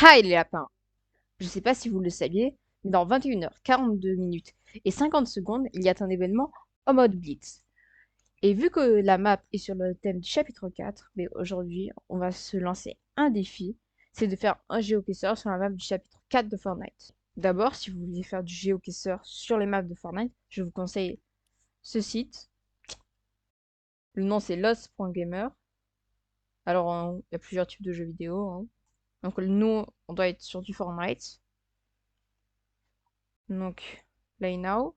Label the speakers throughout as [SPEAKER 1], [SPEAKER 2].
[SPEAKER 1] Hi les lapins! Je sais pas si vous le saviez, mais dans 21h42 minutes et 50 secondes, il y a un événement en mode Blitz. Et vu que la map est sur le thème du chapitre 4, mais aujourd'hui, on va se lancer un défi, c'est de faire un géocaisseur sur la map du chapitre 4 de Fortnite. D'abord, si vous voulez faire du géocaisseur sur les maps de Fortnite, je vous conseille ce site. Le nom c'est lost.gamer. Alors, il y a plusieurs types de jeux vidéo, hein. Donc nous, on doit être sur du Fortnite. Donc, Play Now.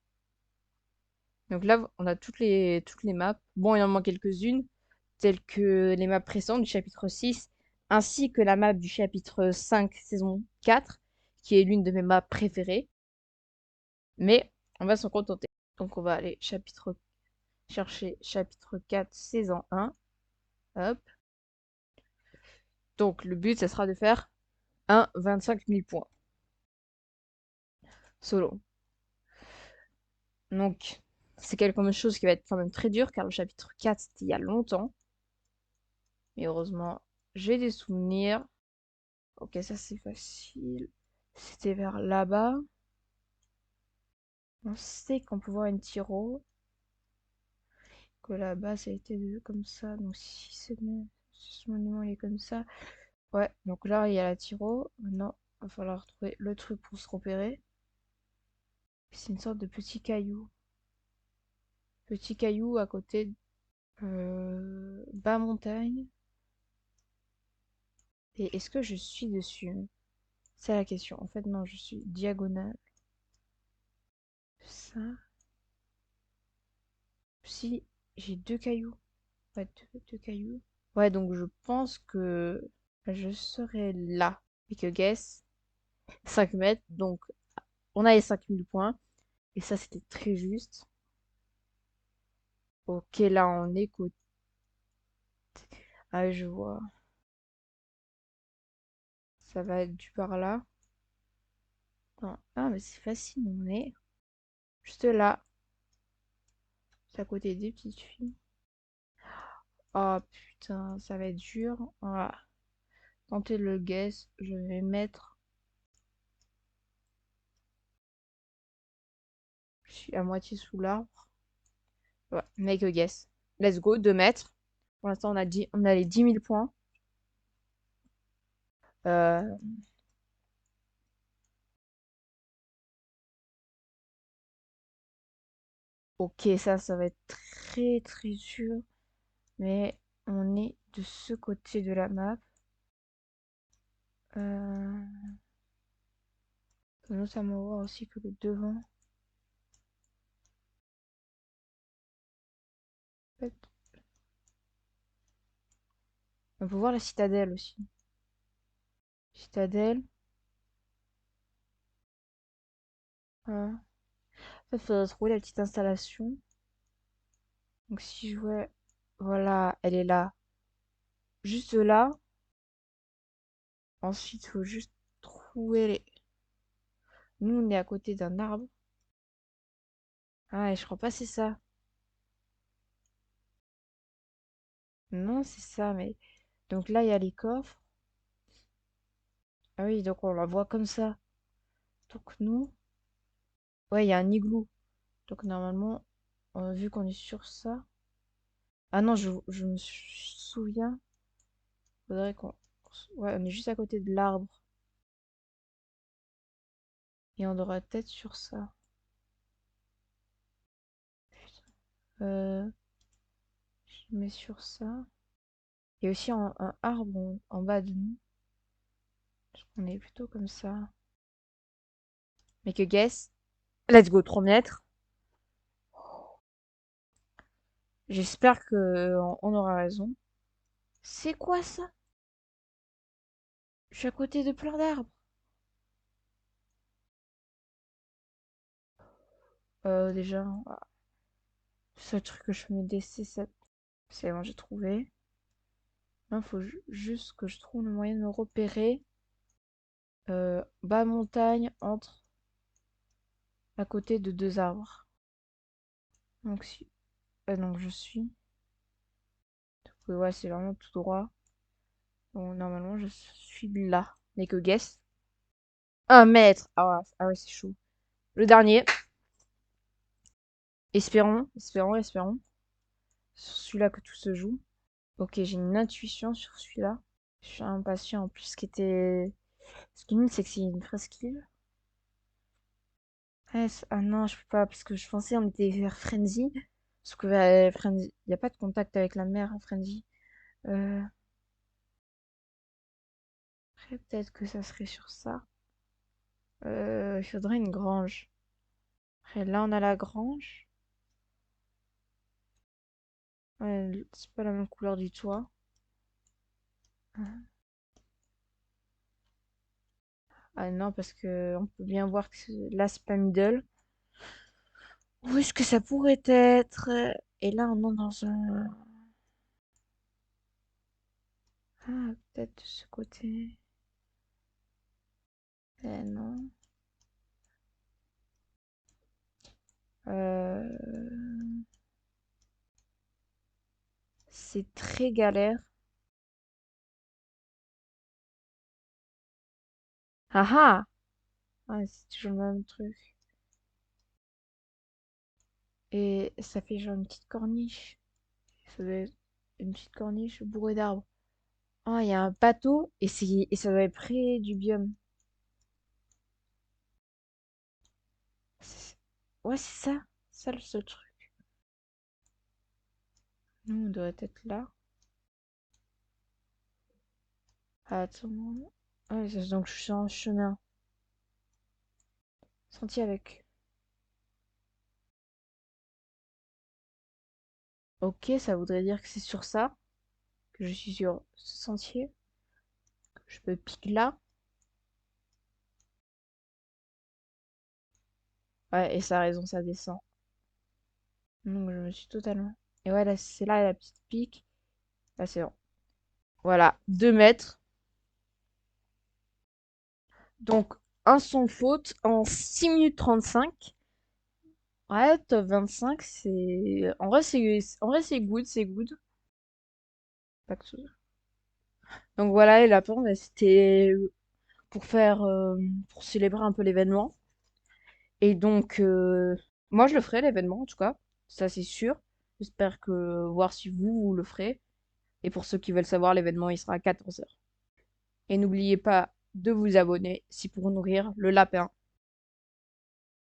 [SPEAKER 1] Donc là, on a toutes les maps. Bon, il en manque quelques-unes, telles que les maps précédentes du chapitre 6, ainsi que la map du chapitre 5, saison 4, qui est l'une de mes maps préférées. Mais on va s'en contenter. Donc on va aller chercher chapitre 4, saison 1. Hop. Donc le but, ça sera de faire un 25 000 points. Solo. Donc, c'est quelque chose qui va être quand même très dur, car le chapitre 4, c'était il y a longtemps. Mais heureusement, j'ai des souvenirs. Ok, ça c'est facile. C'était vers là-bas. On sait qu'on peut voir une tyro. Que là-bas, ça a été comme ça. Donc si ce monument il est comme ça. Ouais, donc là, il y a la tyro. Maintenant, il va falloir trouver le truc pour se repérer. C'est une sorte de petit caillou. Petit caillou à côté bas montagne. Et est-ce que je suis dessus? C'est la question. En fait, non, je suis diagonale. Ça. Si, j'ai deux cailloux. Ouais, deux cailloux. Ouais, donc je pense que je serai là. Et que guess, 5 mètres. Donc, on a les 5000 points. Et ça, c'était très juste. Ok, là, on écoute. Ah, je vois. Ça va être du par là. Attends. Ah, mais c'est facile. On est juste là. C'est à côté des petites filles. Oh putain, ça va être dur. Voilà. Tenter le guess. Je vais mettre. Je suis à moitié sous l'arbre. Ouais, make a guess. Let's go, 2 mètres. Pour l'instant, on a les 10 000 points. Euh, ok, ça va être très très dur. Mais on est de ce côté de la map. Euh, notamment voir aussi que le devant. En fait, on peut voir la citadelle aussi. Citadelle. Voilà. En fait, il faudrait trouver la petite installation. Donc si je vois... Voilà, elle est là. Juste là. Ensuite, il faut juste trouver les... Nous, on est à côté d'un arbre. Ah, et je crois pas que c'est ça. Non, c'est ça, mais... Donc là, il y a les coffres. Ah oui, donc on la voit comme ça. Donc nous... Ouais, il y a un igloo. Donc normalement, vu qu'on est sur ça... Ah non, je me souviens. Faudrait qu'on... Ouais, on est juste à côté de l'arbre. Et on aura tête sur ça. Euh, je mets sur ça. Il y a aussi un arbre en bas de nous. On est plutôt comme ça. Make a guess. Let's go, 3 mètres. J'espère que on aura raison. C'est quoi ça? Je suis à côté de plein d'arbres. Déjà, ce truc que je mets des C7. C'est bon, j'ai trouvé. Il faut juste que je trouve le moyen de me repérer. Bas montagne entre à côté de deux arbres. Donc si... donc je suis. Donc, ouais, c'est vraiment tout droit. Bon, normalement, je suis là. N'est que guess. 1 mètre. Ah ouais, c'est chaud. Le dernier. Espérons, espérons, espérons. Sur celui-là que tout se joue. Ok, j'ai une intuition sur celui-là. Je suis impatient. En plus, ce qui est nul, c'est que c'est une presqu'île. Ouais, ah non, je peux pas, parce que je pensais on était vers Frenzy. Sauf que Frenzy, il n'y a pas de contact avec la mer à Frenzy. Euh, Après, peut-être que ça serait sur ça. Il faudrait une grange. Après, là, on a la grange. Ouais, c'est pas la même couleur du toit. Ah non, parce que on peut bien voir que là, c'est pas middle. Où est-ce que ça pourrait être? Et là, on est dans un... Ah, peut-être de ce côté. Eh non. Euh, C'est très galère. Ah ah! Ouais, c'est toujours le même truc. Et ça fait genre une petite corniche. Ça doit être une petite corniche bourrée d'arbres. Ah, il y a un bateau et ça doit être près du biome. C'est- Ouais, c'est ça. Ça le seul truc. Nous, on doit être là. Ah, attends. Ouais, donc je suis en chemin. Sentier avec. Ok, ça voudrait dire que c'est sur ça que je suis sur ce sentier. Je peux piquer là. Ouais, et ça a raison, ça descend. Donc je me suis totalement. Et ouais, là, c'est là la petite pique. Là, c'est bon. Voilà, 2 mètres. Donc, un sans faute en 6 minutes 35. Ouais, top 25, c'est. En vrai, c'est good, c'est good. Pas que ce- Donc voilà, les lapins, bah, c'était pour faire. Pour célébrer un peu l'événement. Et donc, moi, je le ferai, l'événement, en tout cas. Ça, c'est sûr. J'espère que voir si vous le ferez. Et pour ceux qui veulent savoir, l'événement, il sera à 14 heures. Et n'oubliez pas de vous abonner si pour nourrir le lapin.